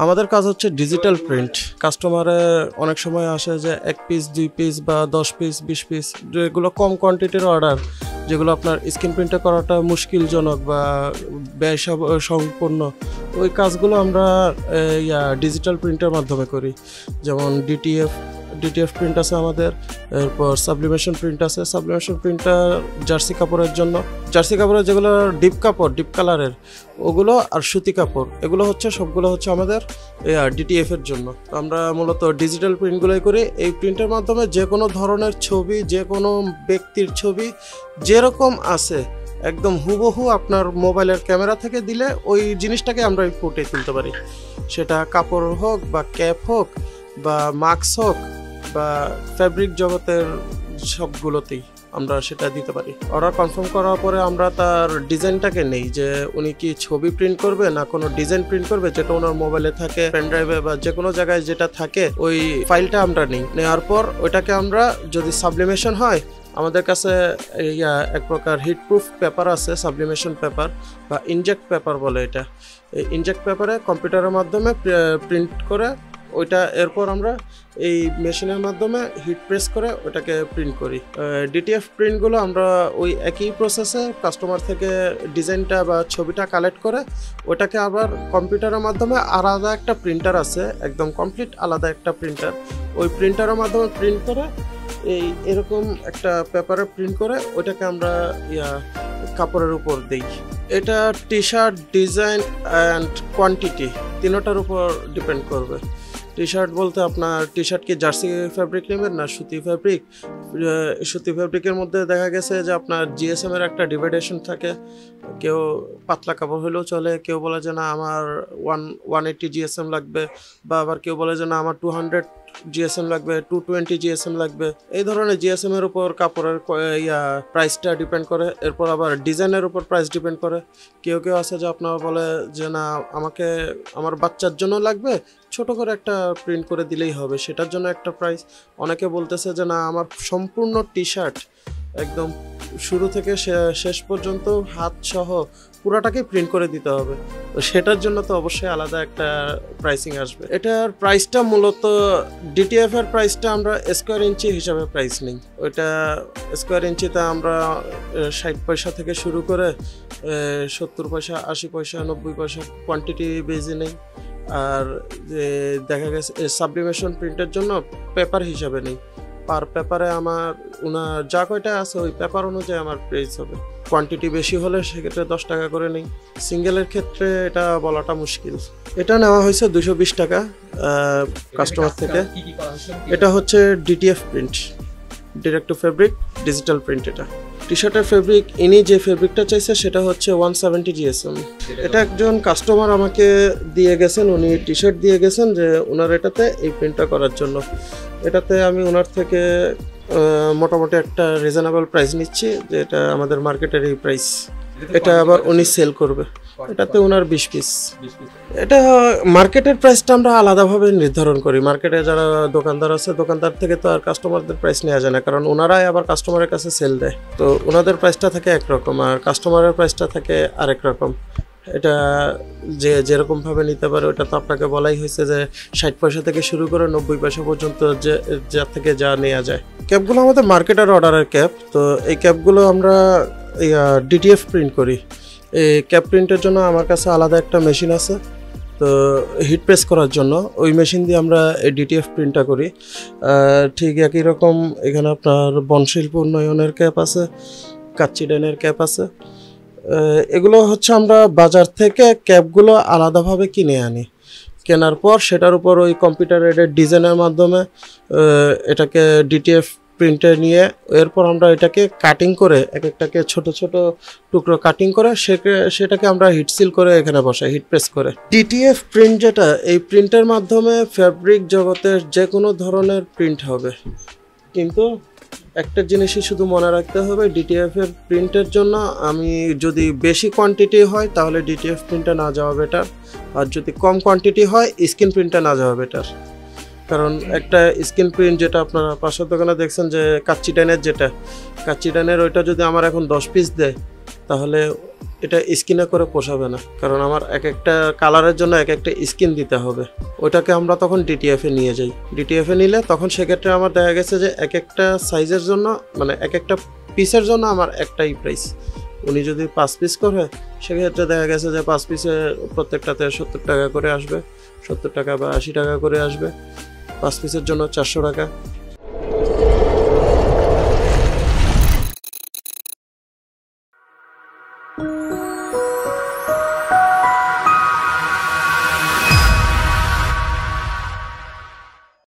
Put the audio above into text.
আমাদের কাজ হচ্ছে ডিজিটাল প্রিন্ট। কাস্টমারে অনেক সময় আসে যে 1 পিস 2 পিস বা 10 পিস 20 পিস, যেগুলো কম কোয়ান্টিটির অর্ডার, যেগুলো আপনার স্ক্রিন প্রিন্টে করাটা মুশকিলজনক বা ব্যয় সম্পন্ন, ওই কাজগুলো আমরা ডিজিটাল প্রিন্টের মাধ্যমে করি। যেমন ডিটিএফ প্রিন্ট আছে আমাদের, এরপর সাবলিমেশন প্রিন্ট আছে। সাবলিমেশন প্রিন্টটা জার্সি কাপড়ের জন্য, জার্সি কাপড়ের যেগুলো ডিপ কাপড়, ডিপ কালারের ওগুলো, আর সুতি কাপড়, এগুলো হচ্ছে সবগুলো হচ্ছে আমাদের ডিটিএফ এর জন্য। আমরা মূলত ডিজিটাল প্রিন্টগুলোই করি। এই প্রিন্টের মাধ্যমে যে কোনো ধরনের ছবি, যে কোনো ব্যক্তির ছবি যেরকম আছে একদম হুবহু আপনার মোবাইলের ক্যামেরা থেকে দিলে ওই জিনিসটাকে আমরা ফুটে তুলতে পারি। সেটা কাপড় হোক বা ক্যাপ হোক বা মাস্ক হোক বা ফ্যাব্রিক জগতের সবগুলোতেই আমরা সেটা দিতে পারি। অর্ডার কনফার্ম করার পরে আমরা তার ডিজাইনটাকে নেই, যে উনি কি ছবি প্রিন্ট করবে না কোনো ডিজাইন প্রিন্ট করবে, যেটা ওনার মোবাইলে থাকে, পেন ড্রাইভে বা যে কোনো জায়গায় যেটা থাকে, ওই ফাইলটা আমরা নিই। নেওয়ার পর ওইটাকে আমরা, যদি সাবলিমেশন হয়, আমাদের কাছে এক প্রকার হিট প্রুফ পেপার আছে, সাবলিমেশন পেপার বা ইনজেক্ট পেপার বলে এটা। এই ইনজেক্ট পেপারে কম্পিউটারের মাধ্যমে প্রিন্ট করে ওইটা, এরপর আমরা এই মেশিনের মাধ্যমে হিট প্রেস করে ওটাকে প্রিন্ট করি। ডিটিএফ প্রিন্টগুলো আমরা ওই একই প্রসেসে কাস্টমার থেকে ডিজাইনটা বা ছবিটা কালেক্ট করে ওটাকে আবার কম্পিউটারের মাধ্যমে আলাদা একটা প্রিন্টার আছে, একদম কমপ্লিট আলাদা একটা প্রিন্টার, ওই প্রিন্টারের মাধ্যমে প্রিন্ট করে এরকম একটা পেপারে প্রিন্ট করে ওইটাকে আমরা কাপড়ের উপর দিই। এটা T shirt design and quantity তিনোটার উপর ডিপেন্ড করবে। টি শার্ট বলতে আপনার টি শার্ট কি জার্সি ফ্যাব্রিক নেবেন না সুতি ফ্যাব্রিক? সুতি ফ্যাব্রিকের মধ্যে দেখা গেছে যে আপনার জিএসএম এর একটা ডিভাইডেশন থাকে। কেউ পাতলা কাপড় হলেও চলে, কেউ বলে যে না আমার 180 জিএসএম লাগবে, বা আবার কেউ বলে যে না আমার 200 জিএসএম লাগবে, 220 জিএসএম লাগবে। এই ধরনের জিএসএম এর উপর কাপড়ের প্রাইসটা ডিপেন্ড করে। এরপর আবার ডিজাইনের উপর প্রাইস ডিপেন্ড করে। কেউ আছে যে আপনার বলে যে না আমাকে আমার বাচ্চার জন্য লাগবে, ছোট করে একটা প্রিন্ট করে দিলেই হবে, সেটার জন্য একটা প্রাইস। অনেকে বলতেছে যে না আমার সম্পূর্ণ টি শার্ট একদম শুরু থেকে শেষ পর্যন্ত হাত সহ পুরাটাকে প্রিন্ট করে দিতে হবে, তো সেটার জন্য তো অবশ্যই আলাদা একটা প্রাইসিং আসবে। এটার প্রাইসটা মূলত ডিটিএফ এর প্রাইসটা আমরা স্কোয়ার ইঞ্চি হিসাবে প্রাইস নিই। ওইটা স্কোয়ার ইঞ্চিতে আমরা 60 পয়সা থেকে শুরু করে 70 পয়সা, 80 পয়সা, 90 পয়সা কোয়ান্টিটি বেজে নেই। আর দেখা গেছে সাবলিমেশন প্রিন্টের জন্য পেপার হিসাবে নেই, পার পেপারে আমার ওনার যা কয়টা আছে ওই পেপার অনুযায়ী আমার প্রাইস হবে। কোয়ান্টিটি বেশি হলে সেক্ষেত্রে 10 টাকা করে নেই। সিঙ্গেলের ক্ষেত্রে এটা বলাটা মুশকিল। এটা নেওয়া হয়েছে 220 টাকা কাস্টমার থেকে। এটা হচ্ছে DTF print, direct to fabric digital print. এটা টি শার্টের ফেব্রিক, ইনি যে ফেব্রিকটা চাইছে সেটা হচ্ছে 170 জিএসএম। এটা একজন কাস্টমার আমাকে দিয়ে গেছেন, উনি টি শার্ট দিয়ে গেছেন যে ওনার এটাতে এই প্রিন্টটা করার জন্য। এটাতে আমি ওনার থেকে মোটামুটি একটা রিজনেবল প্রাইস নিচ্ছি, যে এটা আমাদের মার্কেটের এই প্রাইস। এটা আবার উনি সেল করবে, এটাতে ওনার 20 পিস। এটা মার্কেটের প্রাইসটা আমরা আলাদাভাবে নির্ধারণ করি। মার্কেটে যারা দোকানদার আছে, দোকানদার থেকে তো আর কাস্টমারদের প্রাইস নেওয়া যায় না, কারণ ওনারাই আবার কাস্টমারের কাছে সেল দেয়, তো ওনাদের প্রাইসটা থাকে একরকম আর কাস্টমারের প্রাইসটা থাকে আরেক রকম। এটা যেরকমভাবে নিতে পারে ওটা তো আপনাকে বলাই হয়েছে যে 60 পয়সা থেকে শুরু করে 90 পয়সা পর্যন্ত যা থেকে যা নেওয়া যায়। ক্যাপগুলো আমাদের মার্কেটের অর্ডারের ক্যাপ, তো এই ক্যাপগুলো আমরা ডিটিএফ প্রিন্ট করি। এই ক্যাপ প্রিন্টের জন্য আমার কাছে আলাদা একটা মেশিন আছে, তো হিট প্রেস করার জন্য ওই মেশিন দিয়ে আমরা এই ডিটিএফ প্রিন্টটা করি। ঠিক একই রকম এখানে আপনার বনশিল্প উন্নয়নের ক্যাপ আছে, কাচ্চিডেনের ক্যাপ আছে। এগুলো হচ্ছে আমরা বাজার থেকে ক্যাপগুলো আলাদাভাবে কিনে আনি, কেনার পর সেটার উপর ওই কম্পিউটার এডেড ডিজাইনের মাধ্যমে এটাকে ডিটিএফ প্রিন্টে নিয়ে এরপর আমরা এটাকে কাটিং করে এক একটাকে ছোট ছোট টুকরো কাটিং করে সেটাকে আমরা হিট সিল করে এখানে বসাই, হিট প্রেস করে। ডিটিএফ প্রিন্ট যেটা, এই প্রিন্টের মাধ্যমে ফ্যাব্রিক জগতের যে কোনো ধরনের প্রিন্ট হবে, কিন্তু একটা জিনিসই শুধু মনে রাখতে হবে, ডিটিএফ এর প্রিন্টের জন্য আমি যদি বেশি কোয়ান্টিটি হয় তাহলে ডিটিএফ প্রিন্টে না যাওয়া বেটার, আর যদি কম কোয়ান্টিটি হয় স্ক্রিন প্রিন্টে না যাওয়া বেটার। কারণ একটা স্ক্রিন প্রিন্ট যেটা আপনারা পাশের দোকানে দেখছেন যে কাচ্চি টাইনের ওইটা যদি আমার এখন 10 পিস দেয় তাহলে এটা স্কিনে করে পোষাবে না, কারণ আমার এক একটা কালারের জন্য এক একটা স্কিন দিতে হবে। ওইটাকে আমরা তখন ডিটিএফে নিয়ে যাই। ডিটিএফে নিলে তখন সেক্ষেত্রে আমার দেখা গেছে যে এক একটা সাইজের জন্য মানে এক একটা পিসের জন্য আমার একটাই প্রাইস। উনি যদি 5 পিস করে সেক্ষেত্রে দেখা গেছে যে 5 পিসে প্রত্যেকটাতে 70 টাকা করে আসবে, 70 টাকা বা 80 টাকা করে আসবে। 5 পিসের জন্য 400 টাকা।